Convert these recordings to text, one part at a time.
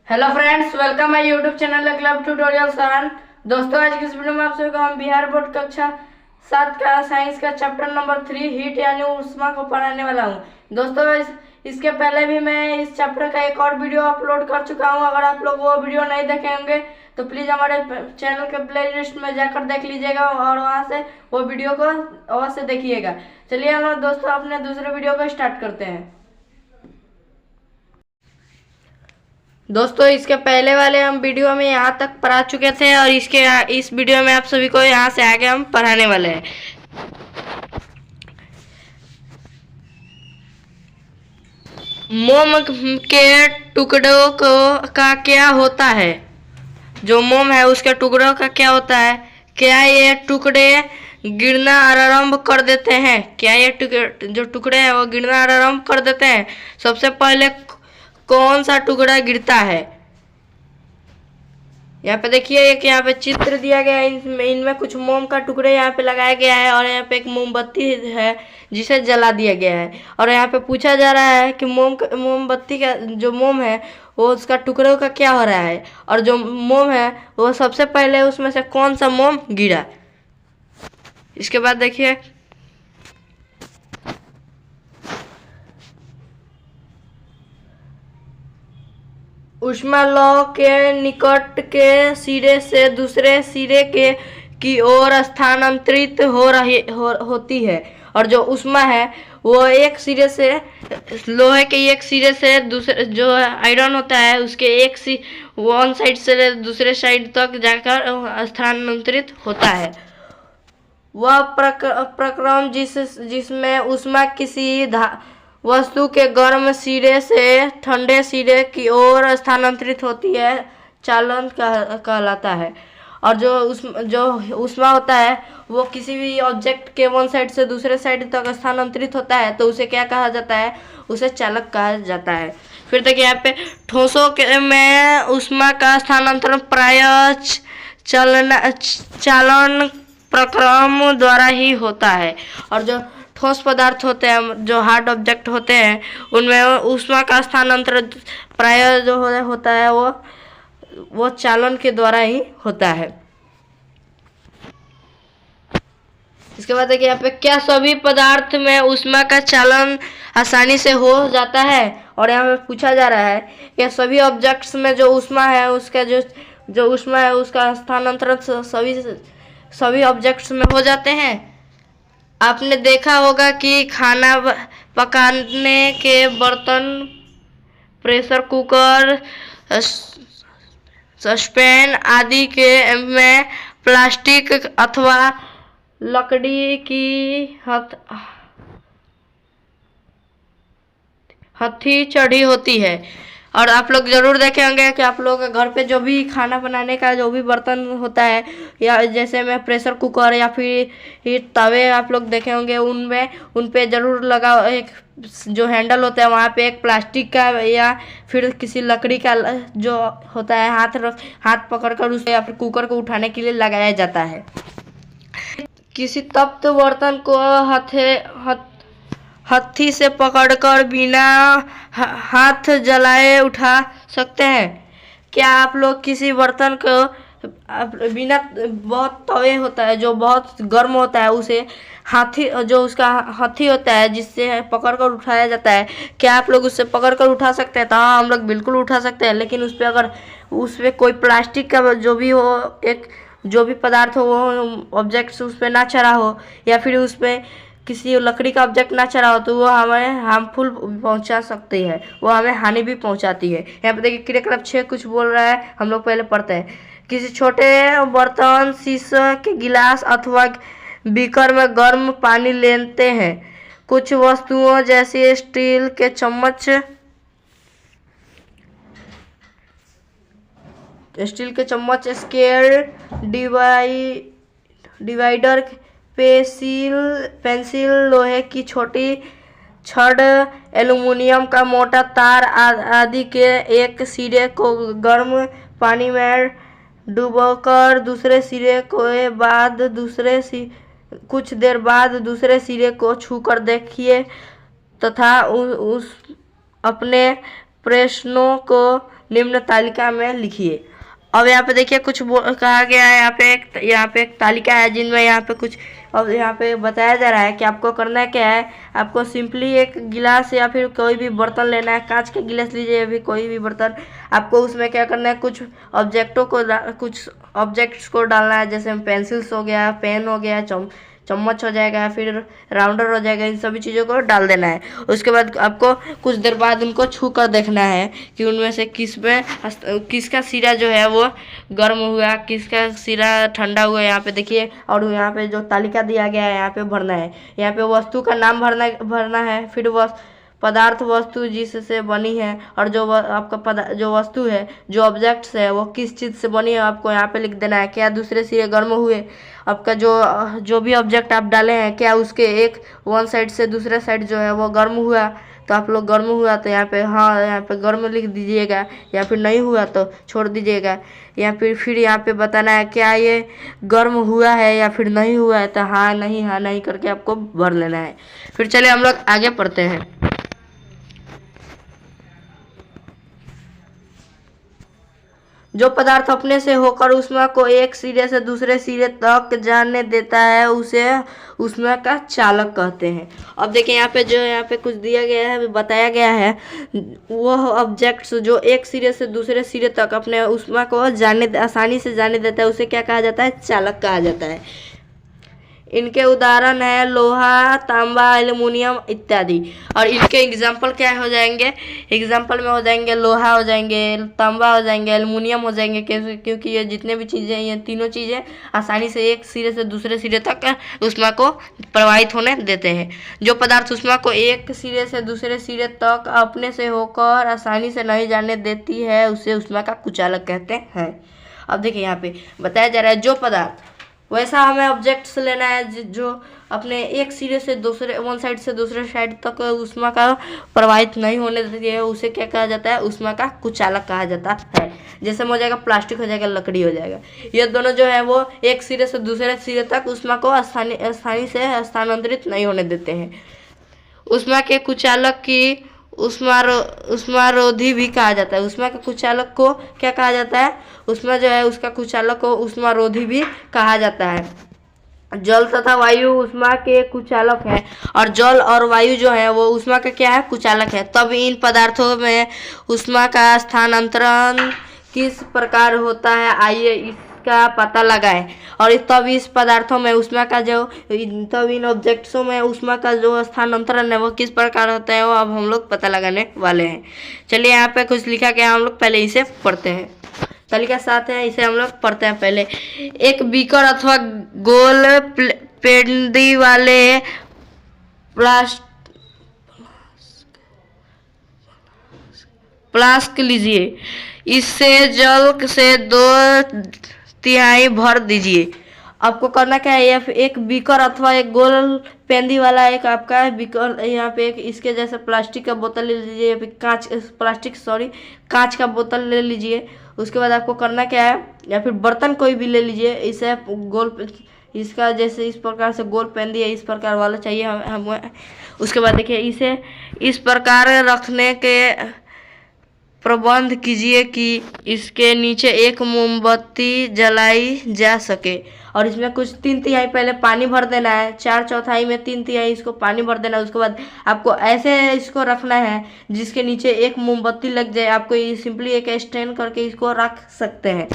Hello friends, welcome my YouTube channel club tutorial सरान। दोस्तों, आज की इस वीडियो में आप सभी को हम बिहार बोर्ड कक्षा 7 का साइंस का चैप्टर नंबर 3 हीट यानी ऊष्मा को पढ़ाने वाला हूं। दोस्तों, इसके पहले भी मैं इस चैप्टर का एक और वीडियो अपलोड कर चुका हूं। अगर आप लोग वो वीडियो नहीं देखे होंगे तो प्लीज़ हमारे चैनल के प्ले लिस्ट में जाकर देख लीजिएगा और वहाँ से वो वीडियो को अवश्य देखिएगा। चलिए हम लोग दोस्तों अपने दूसरे वीडियो को स्टार्ट करते हैं। दोस्तों, इसके पहले वाले हम वीडियो में यहाँ तक पढ़ा चुके थे और इस वीडियो में आप सभी को यहाँ से आगे हम पढ़ाने वाले हैं। मोम के टुकड़ों का क्या होता है? जो मोम है उसके टुकड़ों का क्या होता है? क्या ये टुकड़े गिरना आरंभ कर देते हैं? क्या ये जो टुकड़े हैं वो गिरना आरंभ कर देते हैं? सबसे पहले कौन सा टुकड़ा गिरता है? यहाँ पे देखिए, एक यहाँ पे चित्र दिया गया है। इनमें कुछ मोम का टुकड़े यहाँ पे लगाया गया है और यहाँ पे एक मोमबत्ती है जिसे जला दिया गया है। और यहाँ पे पूछा जा रहा है कि मोमबत्ती का जो मोम है वो उसका टुकड़ों का क्या हो रहा है, और जो मोम है वो सबसे पहले उसमें से कौन सा मोम गिरा। इसके बाद देखिए, ऊष्मा लौ के निकट के सिरे से दूसरे सिरे के की ओर स्थानांतरित होती है। और जो ऊष्मा है वो एक सिरे से, लोहे के एक सिरे से दूसरे, जो आयरन होता है उसके वन साइड से दूसरे साइड तक जाकर स्थानांतरित होता है। वह प्रक्रम जिसमें ऊष्मा किसी वस्तु के गर्म सिरे से ठंडे सिरे की ओर स्थानांतरित होती है चालन कहलाता है। और जो ऊष्मा होता है वो किसी भी ऑब्जेक्ट के वन साइड से दूसरे साइड तक स्थानांतरित होता है तो उसे क्या कहा जाता है? उसे चालक कहा जाता है। फिर देखिए यहाँ पे, ठोसों में ऊष्मा का स्थानांतरण प्रायः चालन प्रक्रम द्वारा ही होता है। और जो ठोस पदार्थ होते हैं, जो हार्ड ऑब्जेक्ट होते हैं, उनमें ऊष्मा का स्थानांतरण प्रायः जो होता है वो चालन के द्वारा ही होता है। इसके बाद देखिए यहाँ पे, क्या सभी पदार्थ में ऊष्मा का चालन आसानी से हो जाता है? और यहाँ पे पूछा जा रहा है कि सभी ऑब्जेक्ट्स में जो ऊष्मा है उसका जो ऊष्मा है उसका स्थानांतरण सभी ऑब्जेक्ट्स में हो जाते हैं। आपने देखा होगा कि खाना पकाने के बर्तन, प्रेशर कुकर, सस्पेन आदि के में प्लास्टिक अथवा लकड़ी की हथी चढ़ी होती है। और आप लोग ज़रूर देखे होंगे कि आप लोग घर पे जो भी खाना बनाने का जो भी बर्तन होता है, या जैसे में प्रेशर कुकर या फिर तवे आप लोग देखे होंगे, उन पे ज़रूर लगा एक जो हैंडल होता है वहाँ पे एक प्लास्टिक का या फिर किसी लकड़ी का जो होता है हाथ पकड़कर उसे या फिर कुकर को उठाने के लिए लगाया जाता है। किसी तप्त बर्तन को हथी से पकड़कर बिना हाथ जलाए उठा सकते हैं। क्या आप लोग किसी बर्तन को बिना, बहुत तवे होता है जो बहुत गर्म होता है, उसे उसका हाथी होता है जिससे पकड़कर उठाया जाता है, क्या आप लोग उससे पकड़कर उठा सकते हैं? तो हाँ, हम लोग बिल्कुल उठा सकते हैं। लेकिन उस पर अगर कोई प्लास्टिक का जो भी हो, जो भी पदार्थ हो, वो ऑब्जेक्ट्स उस पर ना चढ़ा हो या फिर उस पर किसी लकड़ी का ऑब्जेक्ट ना चढ़ा हो तो वो हमें हार्मफुल पहुंचा सकती है, वो हमें हानि भी पहुंचाती है। यहाँ पे देखिए, क्रियाकलाप 6 कुछ बोल रहा है, हम लोग पहले पढ़ते हैं। किसी छोटे बर्तन, शीशे के गिलास अथवा बीकर में गर्म पानी लेते हैं। कुछ वस्तुओं जैसे स्टील के चम्मच, स्केल, डिवाइडर, पेंसिल, लोहे की छोटी छड़, एल्युमिनियम का मोटा तार आदि के एक सिरे को गर्म पानी में डुबोकर दूसरे सिरे के बाद कुछ देर बाद दूसरे सिरे को छूकर देखिए तथा उस अपने प्रश्नों को निम्न तालिका में लिखिए। अब यहाँ पे देखिए कुछ कहा गया है, यहाँ पे एक तालिका है जिनमें यहाँ पे कुछ, अब यहाँ पे बताया जा रहा है कि आपको करना क्या है। आपको सिंपली एक गिलास या फिर कोई भी बर्तन लेना है, कांच का गिलास लीजिए या फिर कोई भी बर्तन। आपको उसमें क्या करना है, कुछ ऑब्जेक्ट्स को डालना है, जैसे पेंसिल्स हो गया, पेन हो गया, चम्मच हो जाएगा, फिर राउंडर हो जाएगा, इन सभी चीज़ों को डाल देना है। उसके बाद आपको कुछ देर बाद उनको छू कर देखना है कि उनमें से किसका सिरा जो है वो गर्म हुआ, किसका सिरा ठंडा हुआ। यहाँ पे देखिए, और यहाँ पे जो तालिका दिया गया है यहाँ पे भरना है। यहाँ पे वस्तु का नाम भरना है, फिर पदार्थ वस्तु जिससे बनी है, और आपका जो वस्तु है, जो ऑब्जेक्ट्स है, वो किस चीज़ से बनी है आपको यहाँ पे लिख देना है। क्या दूसरे सिरे गर्म हुए, आपका जो भी ऑब्जेक्ट आप डाले हैं, क्या उसके एक वन साइड से दूसरे साइड जो है वो गर्म हुआ, तो आप लोग गर्म हुआ तो यहाँ पे हाँ, यहाँ पे गर्म लिख दीजिएगा, या फिर नहीं हुआ तो छोड़ दीजिएगा। या फिर यहाँ पे बताना है क्या ये गर्म हुआ है या फिर नहीं हुआ है, तो हाँ नहीं करके आपको भर लेना है। फिर चलिए हम लोग आगे पढ़ते हैं। जो पदार्थ अपने से होकर ऊष्मा को एक सिरे से दूसरे सिरे तक जाने देता है उसे ऊष्मा का चालक कहते हैं। अब देखिए यहाँ पे कुछ दिया गया है, बताया गया है, वह ऑब्जेक्ट्स जो एक सिरे से दूसरे सिरे तक अपने ऊष्मा को आसानी से जाने देता है उसे क्या कहा जाता है, चालक कहा जाता है। इनके उदाहरण है लोहा, तांबा, एल्युमिनियम इत्यादि। और इनके एग्जाम्पल क्या हो जाएंगे, एग्जाम्पल में हो जाएंगे लोहा हो जाएंगे, तांबा हो जाएंगे, एल्युमिनियम हो जाएंगे, क्योंकि ये जितने भी चीज़ें, ये तीनों चीज़ें आसानी से एक सिरे से दूसरे सिरे तक ऊष्मा को प्रवाहित होने देते हैं। जो पदार्थ ऊष्मा को एक सिरे से दूसरे सिरे तक अपने से होकर आसानी से नहीं जाने देती है उसे ऊष्मा का कुचालक कहते हैं। अब देखिए यहाँ पे बताया जा रहा है जो पदार्थ, वैसा हमें ऑब्जेक्ट्स लेना है जो अपने एक सिरे से वन साइड से दूसरे साइड तक ऊष्मा का प्रवाहित नहीं होने देती है, उसे क्या कहा जाता है, ऊष्मा का कुचालक कहा जाता है। जैसे हो जाएगा प्लास्टिक हो जाएगा, लकड़ी हो जाएगा, ये दोनों जो है वो एक सिरे से दूसरे सिरे तक ऊष्मा को आसानी से स्थानांतरित नहीं होने देते हैं। ऊष्मा के कुचालक की ऊष्मारोधी भी कहा जाता है। ऊष्मा के कुचालक को क्या कहा जाता है, ऊष्मा जो है उसका कुचालक को ऊष्मारोधी भी कहा जाता है। जल तथा वायु ऊष्मा के कुचालक है, और जल और वायु जो है वो ऊष्मा का क्या है, कुचालक है। तब इन पदार्थों में ऊष्मा का स्थानांतरण किस प्रकार होता है, आइए इसका पता लगाएं। और तब इस पदार्थों में ऊष्मा का तब इन ऑब्जेक्ट्सों में ऊष्मा का जो स्थानांतरण है वो किस प्रकार होता है, वो अब हम लोग पता लगाने वाले हैं। चलिए यहाँ पे कुछ लिखा गया, हम लोग पहले इसे पढ़ते हैं। तालिका 7 है, इसे हम लोग पढ़ते हैं पहले। एक बीकर अथवा गोल पेंदी वाले फ्लास्क लीजिए, इससे जल से 2/3 भर दीजिए। आपको करना क्या है, एक बीकर अथवा एक गोल पेंदी वाला एक आपका बीकर, यहाँ पे एक इसके जैसे प्लास्टिक का बोतल ले लीजिए, या फिर कांच का बोतल ले लीजिए। उसके बाद आपको करना क्या है, या फिर बर्तन कोई भी ले लीजिए, इसे इसका जैसे इस प्रकार से गोल पेंदी है, इस प्रकार वाला चाहिए हमें। उसके बाद देखिए इसे इस प्रकार रखने के प्रबंध कीजिए कि इसके नीचे एक मोमबत्ती जलाई जा सके। और इसमें कुछ 3/3 पहले पानी भर देना है, 4/4 में 3/3 इसको पानी भर देना है। उसके बाद आपको ऐसे इसको रखना है जिसके नीचे एक मोमबत्ती लग जाए। आपको ये सिंपली एक स्टैंड करके इसको रख सकते हैं।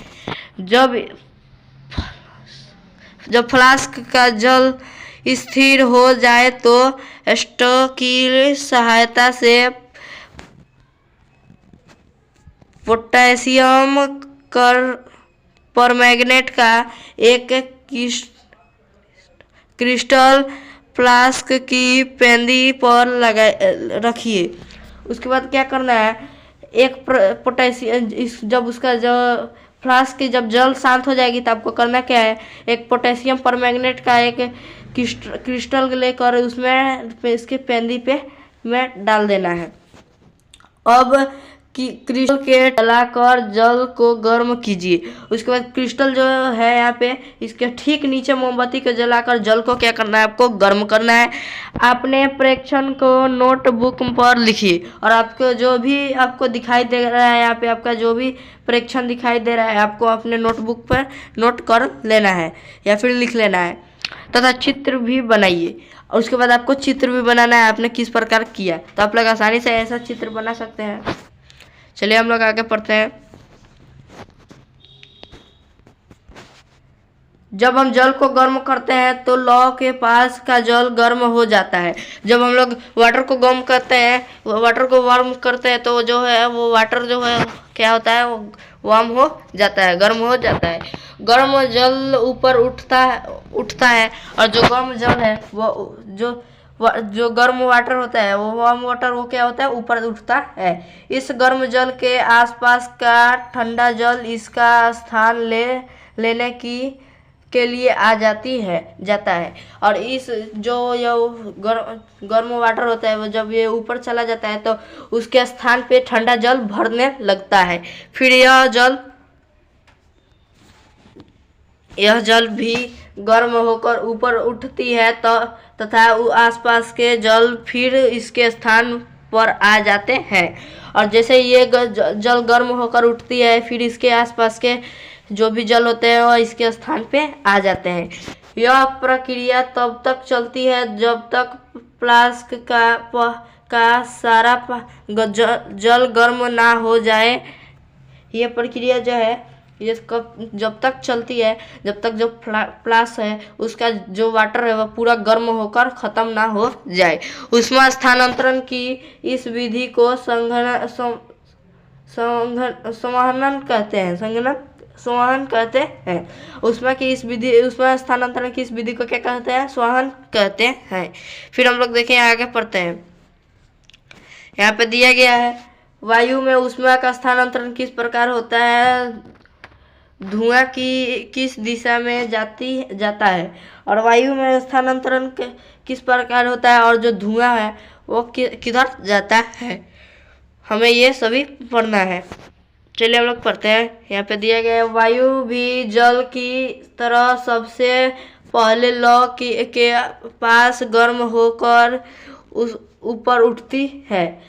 जब फ्लास्क का जल स्थिर हो जाए तो स्टोव की सहायता से पोटेशियम परमैंगनेट का एक क्रिस्टल फ्लास्क की पेंदी पर रखिए। उसके बाद क्या करना है, एक पोटेशियम जब उसका जो फ्लास्क की जब जल शांत हो जाएगी तो आपको करना क्या है, एक पोटेशियम परमैंगनेट का एक क्रिस्टल लेकर उसमें इसके पेंदी पे में डाल देना है। अब क्रिस्टल के जलाकर जल को गर्म कीजिए। उसके बाद क्रिस्टल जो है यहाँ पे इसके ठीक नीचे मोमबत्ती को जलाकर जल को क्या करना है, आपको गर्म करना है। आपने प्रेक्षण को नोटबुक पर लिखिए और आपको जो भी आपको दिखाई दे रहा है यहाँ पे आपका जो भी प्रेक्षण दिखाई दे रहा है आपको अपने नोटबुक पर नोट कर लेना है या फिर लिख लेना है तथा चित्र भी बनाइए। और उसके बाद आपको चित्र भी बनाना है आपने किस प्रकार किया, तो आप लोग आसानी से ऐसा चित्र बना सकते हैं। चलिए हम लोग आगे पढ़ते हैं। जब हम जल को गर्म करते हैं तो लौ के पास का जल गर्म हो जाता है। जब हम लोग वाटर को गर्म करते हैं, वाटर को वार्म करते हैं तो जो है वो वाटर जो है क्या होता है, वो वार्म हो जाता है, गर्म हो जाता है। गर्म जल ऊपर उठता है और जो गर्म जल है वो जो गर्म वाटर होता है वो वार्म वाटर वो क्या होता है, ऊपर उठता है। इस गर्म जल के आसपास का ठंडा जल इसका स्थान लेने के लिए जाता है और इस जो ये गर्म वाटर होता है वो जब ये ऊपर चला जाता है तो उसके स्थान पे ठंडा जल भरने लगता है। फिर यह जल भी गर्म होकर ऊपर उठती है तथा आसपास के जल फिर इसके स्थान पर आ जाते हैं। और जैसे ये जल गर्म होकर उठती है फिर इसके आसपास के जो भी जल होते हैं वो इसके स्थान पे आ जाते हैं। यह प्रक्रिया तब तक चलती है जब तक फ्लास्क का सारा जल गर्म ना हो जाए। ये प्रक्रिया जो है ये जब तक चलती है जब तक जो फ्लास्क है उसका जो वाटर है वह पूरा गर्म होकर ख़त्म ना हो जाए। ऊष्मा स्थानांतरण की इस विधि को संवहन कहते हैं। ऊष्मा स्थानांतरण की इस विधि को क्या कहते हैं, संवहन कहते हैं। फिर हम लोग देखें आगे पढ़ते हैं। यहाँ पे दिया गया है वायु में ऊष्मा का स्थानांतरण किस प्रकार होता है, धुआं की किस दिशा में जाता है और वायु में स्थानांतरण किस प्रकार होता है और जो धुआं है वो किधर जाता है, हमें ये सभी पढ़ना है। चलिए हम लोग पढ़ते हैं। यहाँ पे दिया गया है वायु भी जल की तरह सबसे पहले लौ के पास गर्म होकर ऊपर उठती है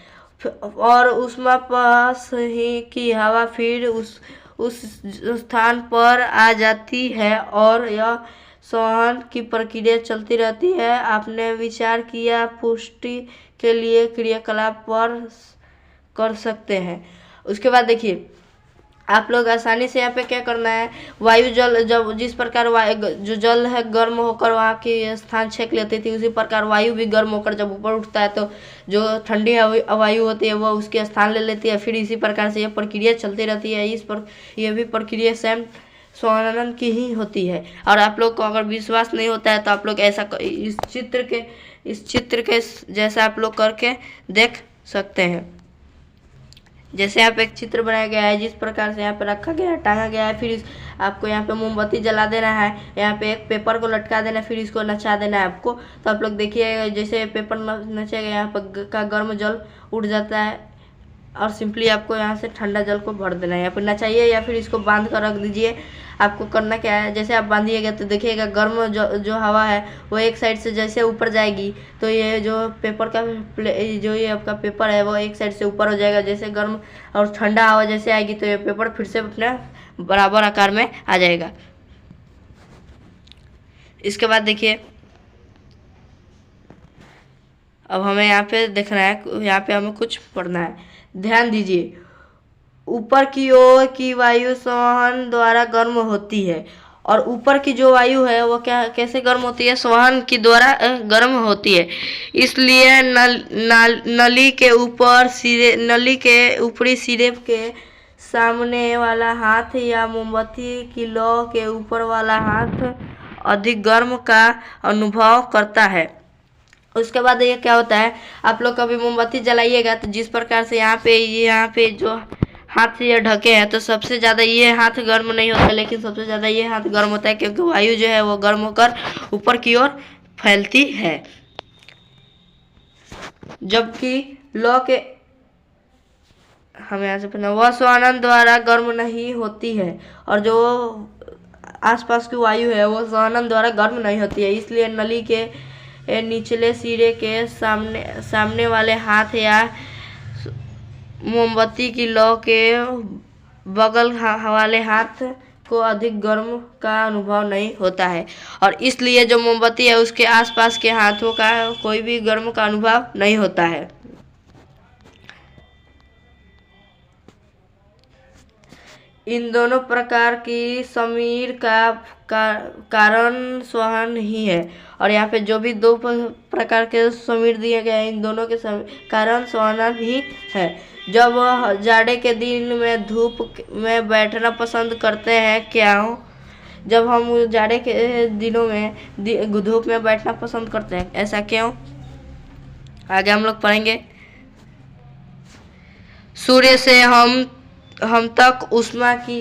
और ऊष्मा पास ही की हवा फिर उस स्थान पर आ जाती है और यह संवहन की प्रक्रिया चलती रहती है। आपने विचार किया पुष्टि के लिए क्रियाकलाप पर कर सकते हैं। उसके बाद देखिए आप लोग आसानी से यहाँ पे क्या करना है, वायु जल जब जिस प्रकार जो जल है गर्म होकर वहाँ की स्थान छेक लेती थी उसी प्रकार वायु भी गर्म होकर जब ऊपर उठता है तो जो ठंडी वायु होती है वह उसके स्थान ले लेती है। फिर इसी प्रकार से यह प्रक्रिया चलती रहती है। यह भी प्रक्रिया सेम संवहन की ही होती है। और आप लोग को अगर विश्वास नहीं होता है तो आप लोग ऐसा इस चित्र के जैसा आप लोग करके देख सकते हैं। जैसे यहाँ पे एक चित्र बनाया गया है जिस प्रकार से यहाँ पे रखा गया है, टांगा गया है। फिर आपको यहाँ पे मोमबत्ती जला देना है, यहाँ पे एक पेपर को लटका देना है, फिर इसको नचा देना है आपको। तो आप लोग देखिए जैसे पेपर नचेगा यहाँ पर का गर्म जल उड़ जाता है और सिंपली आपको यहाँ से ठंडा जल को भर देना है। यहाँ पर नचाइए या फिर इसको बांध कर रख दीजिए। आपको करना क्या है, जैसे आप बांधिएगा तो देखिएगा गर्म जो हवा है वो एक साइड से जैसे ऊपर जाएगी तो ये जो पेपर का जो ये आपका पेपर है वो एक साइड से ऊपर हो जाएगा। जैसे गर्म और ठंडा हवा जैसे आएगी तो ये पेपर फिर से अपने बराबर आकार में आ जाएगा। इसके बाद देखिए अब हमें यहाँ पे देखना है, यहाँ पे हमें कुछ पढ़ना है। ध्यान दीजिए ऊपर की ओर की वायु संवहन द्वारा गर्म होती है और ऊपर की जो वायु है वो कैसे गर्म होती है, संवहन की द्वारा गर्म होती है। इसलिए नली के ऊपरी सिरे के सामने वाला हाथ या मोमबत्ती की लौ के ऊपर वाला हाथ अधिक गर्म का अनुभव करता है। उसके बाद ये क्या होता है, आप लोग कभी मोमबत्ती जलाइएगा तो जिस प्रकार से यहाँ पे जो हाथ से ये ढके हैं तो सबसे ज़्यादा ये हाथ गर्म नहीं होता लेकिन सबसे ज़्यादा ये हाथ गर्म होता है क्योंकि वायु जो है वो गर्म होकर ऊपर की ओर फैलती है। जबकि लौ के हमें यहाँ से पढ़ना, वह श्वानन द्वारा गर्म नहीं होती है, और जो आसपास की वायु है वो श्वानन द्वारा गर्म नहीं होती है। इसलिए नली के निचले सिरे के सामने वाले हाथ या मोमबत्ती की लौ के बगल वाले हाथ को अधिक गर्म का अनुभव नहीं होता है, और इसलिए जो मोमबत्ती है उसके आसपास के हाथों का कोई भी गर्म का अनुभव नहीं होता है। इन दोनों प्रकार की समीर का कारण संवहन ही है, और यहाँ पे जो भी दो प्रकार के समीर दिए गए हैं इन दोनों के कारण संवहन ही है। जब जाड़े के दिन में धूप में बैठना पसंद करते हैं, क्यों? जब हम जाड़े के दिनों में धूप में बैठना पसंद करते हैं, ऐसा क्यों? आगे हम लोग पढ़ेंगे। सूर्य से हम तक ऊष्मा की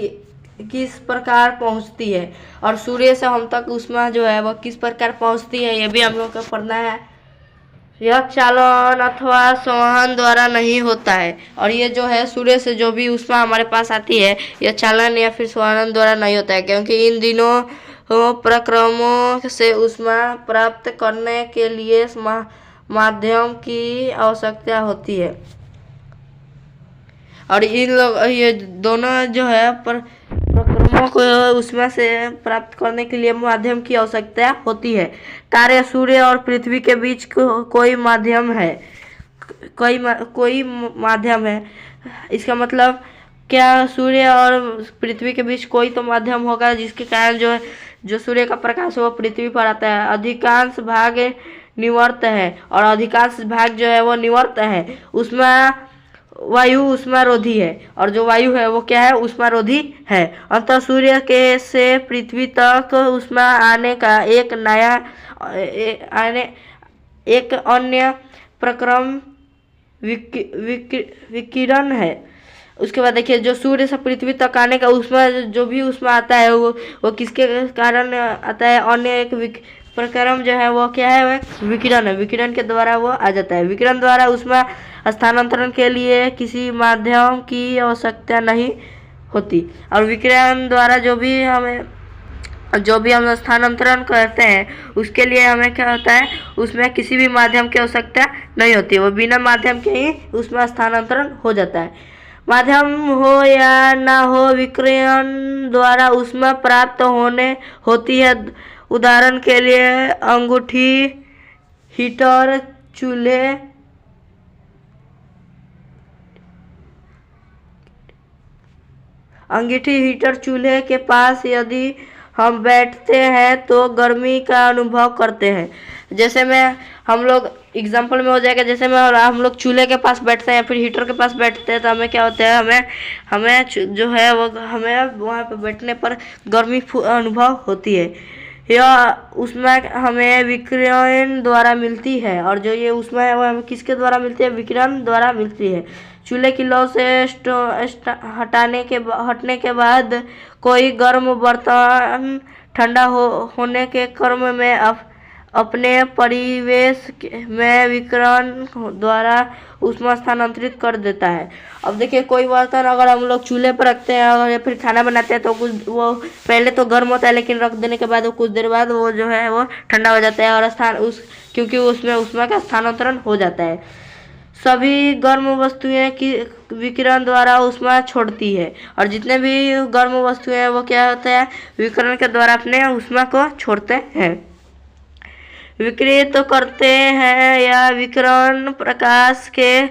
किस प्रकार पहुंचती है, और सूर्य से हम तक ऊष्मा जो है वह किस प्रकार पहुंचती है, ये भी हम लोग को पढ़ना है। यह चालन अथवा संवहन द्वारा नहीं होता है, और ये जो है सूर्य से जो भी ऊष्मा हमारे पास आती है यह चालन या फिर संवहन द्वारा नहीं होता है, क्योंकि इन दिनों प्रक्रमों से ऊष्मा प्राप्त करने के लिए माध्यम की आवश्यकता होती है, और इन लोग ये दोनों जो है प्रक्रमों को ऊष्मा से प्राप्त करने के लिए माध्यम की आवश्यकता होती है। तारे, सूर्य और पृथ्वी के बीच कोई माध्यम है, कोई माध्यम है। इसका मतलब क्या सूर्य और पृथ्वी के बीच कोई तो माध्यम होगा जिसके कारण जो सूर्य का प्रकाश वो पृथ्वी पर आता है। अधिकांश भाग निवर्त है, और अधिकांश भाग जो है वो निवर्त है। वायु ऊष्मारोधी है, और जो वायु है वो क्या है? ऊष्मारोधी है। अतः सूर्य के से पृथ्वी तक ऊष्मा आने का एक अन्य प्रक्रम विकिरण है। उसके बाद देखिए, जो सूर्य से पृथ्वी तक आने का ऊष्मा, जो भी ऊष्मा आता है वो किसके कारण आता है? अन्य एक प्रक्रम जो है वो क्या है? वह विकिरण है। विकिरण के द्वारा वो आ जाता है। विकिरण द्वारा ऊष्मा स्थानांतरण के लिए किसी माध्यम की आवश्यकता नहीं होती, और विकिरण द्वारा जो भी हम स्थानांतरण करते हैं उसके लिए हमें क्या होता है? उसमें किसी भी माध्यम की आवश्यकता नहीं होती, वो बिना माध्यम के ही उसमें स्थानांतरण हो जाता है। माध्यम हो या ना हो, विकिरण द्वारा ऊष्मा प्राप्त होती है। उदाहरण के लिए अंगूठी, हीटर, चूल्हे, के पास यदि हम बैठते हैं तो गर्मी का अनुभव करते हैं। जैसे हम लोग एग्जाम्पल में हो जाएगा, जैसे हम लोग चूल्हे के पास बैठते हैं, फिर हीटर के पास बैठते हैं, तो हमें क्या होता है? हमें जो है वो हमें वहाँ पे बैठने पर गर्मी अनुभव होती है। यह ऊष्मा हमें विकिरण द्वारा मिलती है, और जो ये ऊष्मा है वो हमें किसके द्वारा मिलती है? विकिरण द्वारा मिलती है। चूल्हे की लौ से हटने के बाद कोई गर्म बर्तन ठंडा होने के क्रम में अपने परिवेश में विकिरण द्वारा ऊष्मा स्थानांतरित कर देता है। अब देखिए, कोई बर्तन अगर हम लोग चूल्हे पर रखते हैं और या फिर खाना बनाते हैं तो वो पहले तो गर्म होता है, लेकिन रख देने के बाद वो कुछ देर बाद वो जो है वो ठंडा हो जाता है, और क्योंकि उसमें ऊष्मा का स्थानांतरण हो जाता है। सभी गर्म वस्तुएं की विकिरण द्वारा ऊष्मा छोड़ती है, और जितने भी गर्म वस्तुएं हैं वो क्या होता है? विकिरण के द्वारा अपने ऊष्मा को छोड़ते हैं। विकिरित करते हैं या विकिरण प्रकाश के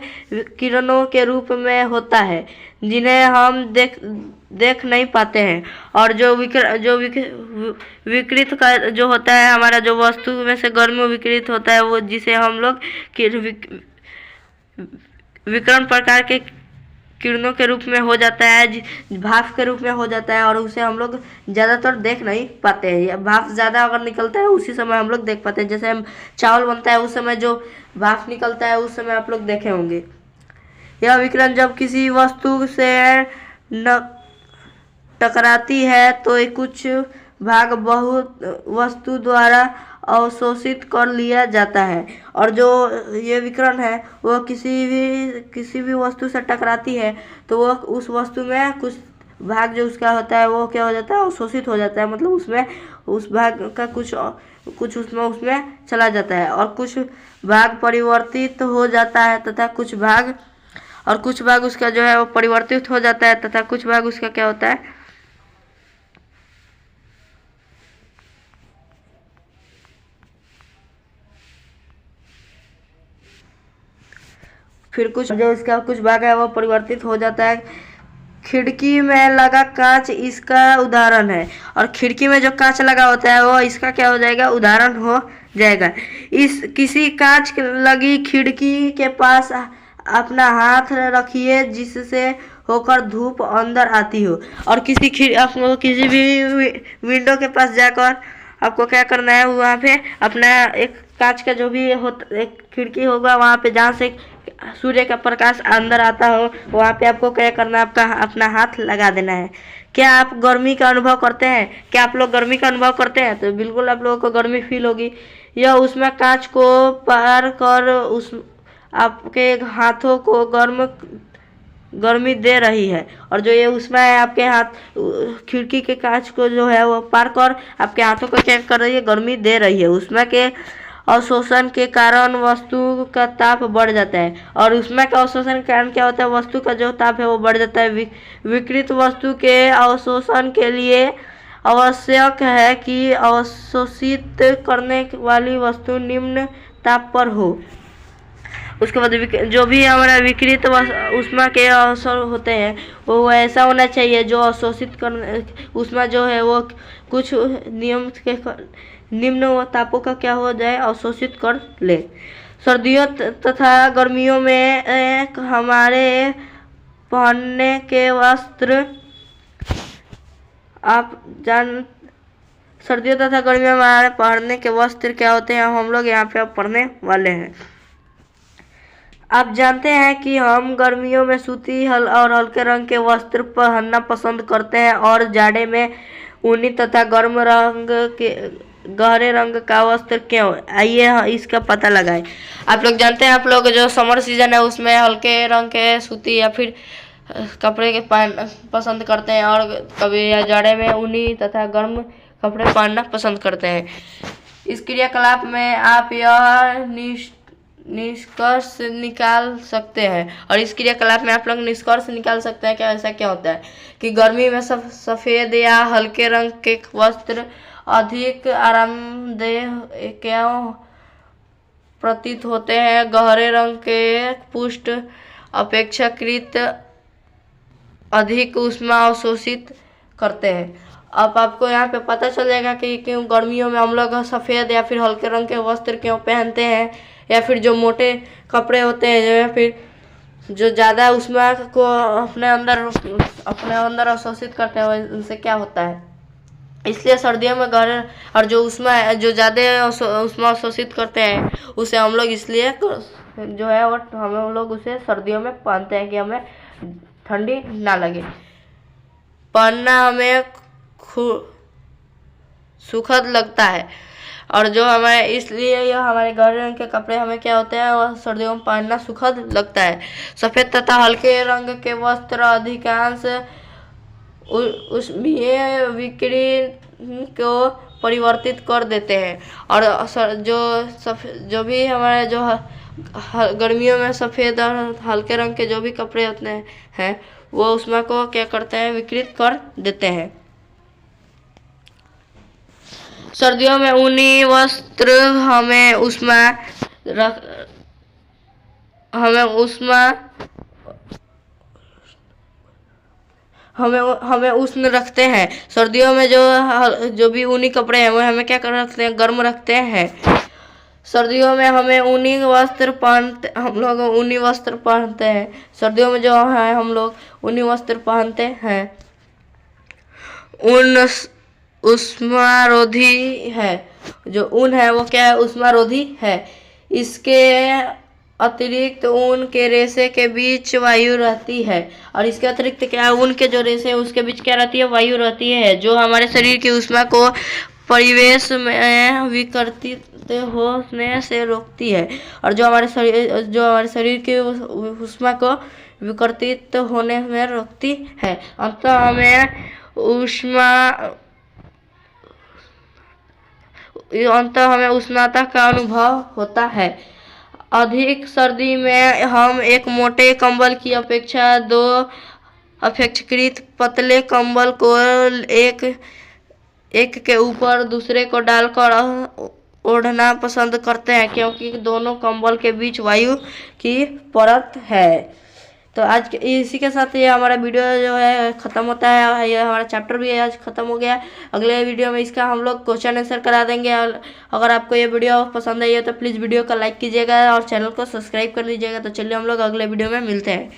किरणों के रूप में होता है, जिन्हें हम देख नहीं पाते हैं। और जो विकिरित का जो होता है, हमारा जो वस्तु में से गर्म विकिरित होता है, वो जिसे हम लोग विकिरण प्रकार के किरणों के रूप में हो जाता है, भाप के रूप में हो जाता है, और उसे हम लोग ज़्यादातर देख नहीं पाते हैं। भाप ज़्यादा अगर निकलता है उसी समय हम लोग देख पाते हैं। जैसे चावल बनता है उस समय जो भाप निकलता है उस समय आप लोग देखे होंगे। यह विकिरण जब किसी वस्तु से टकराती है तो कुछ भाग बहुत वस्तु द्वारा अवशोषित कर लिया जाता है। और जो ये विकिरण है वो किसी भी वस्तु से टकराती है तो वो उस वस्तु में कुछ भाग जो उसका होता है वो क्या हो जाता है, अवशोषित हो जाता है। मतलब उसमें उस भाग का कुछ उसमें चला जाता है और कुछ भाग परिवर्तित हो जाता है तथा कुछ भाग उसका जो है वो परिवर्तित हो जाता है तथा कुछ भाग उसका क्या होता है, फिर कुछ जो इसका कुछ भाग है वो परिवर्तित हो जाता है। खिड़की में लगा कांच इसका उदाहरण है। और खिड़की में जो कांच लगा होता है वो इसका क्या हो जाएगा, उदाहरण हो जाएगा। इस किसी कांच लगी खिड़की के पास अपना हाथ रखिए जिससे होकर धूप अंदर आती हो। और आपको किसी भी विंडो के पास जाकर आपको क्या करना है, वहाँ पे अपना एक कांच का जो भी एक खिड़की होगा वहाँ पे जहाँ से सूर्य का प्रकाश अंदर आता हो वहाँ पे आपको क्या करना है, अपना हाथ लगा देना है। क्या आप गर्मी का अनुभव करते हैं? क्या आप लोग गर्मी का अनुभव करते हैं? तो बिल्कुल आप लोगों को गर्मी फील होगी। यह उसमें कांच को पार कर उस आपके हाथों को गर्मी दे रही है। और जो ये उसमें है आपके हाथ खिड़की के कांच को जो है वो पार कर आपके हाथों को क्या कर रही है, गर्मी दे रही है। उसमें के अवशोषण के कारण वस्तु का ताप बढ़ जाता है। और उसमें का अवशोषण के कारण क्या होता है, वस्तु का जो ताप है वो बढ़ जाता है। विकृत वस्तु के अवशोषण के लिए आवश्यक है कि अवशोषित करने वाली वस्तु निम्न ताप पर हो। उसके बाद जो भी हमारा विकृत ऊष्मा के अवसर होते हैं वो ऐसा होना चाहिए जो अवशोषित करने ऊष्मा जो है वो कुछ नियम के निम्न तापों का क्या हो जाए, अवशोषित कर ले। सर्दियों तथा गर्मियों में हमारे पहनने के वस्त्र सर्दियों तथा गर्मियों में हमारे पहनने के वस्त्र क्या होते हैं, हम लोग यहाँ पे अब पढ़ने वाले हैं। आप जानते हैं कि हम गर्मियों में सूती और हल्के रंग के वस्त्र पहनना पसंद करते हैं और जाड़े में ऊनी तथा गहरे रंग का वस्त्र क्यों? आइए इसका पता लगाएं। आप लोग जानते हैं, आप लोग जो समर सीजन है उसमें हल्के रंग के सूती या फिर कपड़े के पसंद करते हैं और कभी जाड़े में ऊनी तथा गर्म कपड़े पहनना पसंद करते हैं। इस क्रियाकलाप में आप यह निष्कर्ष निकाल सकते हैं और इस क्रियाकलाप में आप लोग निष्कर्ष निकाल सकते हैं क्या ऐसा क्या होता है कि गर्मी में सफ़ेद या हल्के रंग के वस्त्र अधिक आरामदेह क्यों प्रतीत होते हैं। गहरे रंग के पुष्ट अपेक्षाकृत अधिक ऊष्मा अवशोषित करते हैं। अब आपको यहाँ पे पता चल जाएगा कि क्यों गर्मियों में हम लोग सफ़ेद या फिर हल्के रंग के वस्त्र क्यों पहनते हैं, या फिर जो मोटे कपड़े होते हैं या फिर जो ज़्यादा ऊष्मा को अपने अंदर अवशोषित करते हैं उनसे क्या होता है। इसलिए सर्दियों में गहरे और जो ऊष्मा जो ज़्यादा ऊष्मा अवशोषित करते हैं उसे हम लोग इसलिए जो है वो हम लोग उसे सर्दियों में पहनते हैं कि हमें ठंडी ना लगे। पहनना हमें सुखद लगता है और जो हमारे इसलिए यह हमारे गहरे रंग के कपड़े हमें क्या होते हैं वह सर्दियों में पहनना सुखद लगता है। सफ़ेद तथा हल्के रंग के वस्त्र अधिकांश ऊष्मीय विकिरण को परिवर्तित कर देते हैं और जो भी हमारे जो गर्मियों में सफ़ेद और हल्के रंग के जो भी कपड़े होते हैं वो ऊष्मा को क्या करते हैं, विकृत कर देते हैं। सर्दियों में ऊनी वस्त्र हमें उष्ण रखते हैं। सर्दियों में जो भी ऊनी कपड़े हैं वो हमें क्या कर रखते हैं, गर्म रखते हैं। सर्दियों में हम लोग ऊनी वस्त्र पहनते हैं। सर्दियों में जो है हम लोग ऊनी वस्त्र पहनते हैं। ऊन उष्मारोधी है। जो ऊन है वो क्या है, उष्मारोधी है। इसके अतिरिक्त ऊन के रेशे के बीच वायु रहती है और इसके अतिरिक्त क्या है, ऊन के जो रेशे हैं उसके बीच क्या रहती है, वायु रहती है जो हमारे शरीर की उष्मा को परिवेश में विकृत होने से रोकती है और जो हमारे शरीर के ऊष्मा को विकृत होने में रोकती है। अंततः हमें उष्णता का अनुभव होता है। अधिक सर्दी में हम एक मोटे कंबल की अपेक्षा दो अपेक्षाकृत पतले कंबल को एक के ऊपर दूसरे को डालकर ओढ़ना पसंद करते हैं, क्योंकि दोनों कंबल के बीच वायु की परत है। तो आज इसी के साथ ये हमारा वीडियो जो है ख़त्म होता है। ये हमारा चैप्टर भी आज ख़त्म हो गया। अगले वीडियो में इसका हम लोग क्वेश्चन आंसर करा देंगे। अगर आपको ये वीडियो पसंद आई है तो प्लीज़ वीडियो को लाइक कीजिएगा और चैनल को सब्सक्राइब कर लीजिएगा। तो चलिए हम लोग अगले वीडियो में मिलते हैं।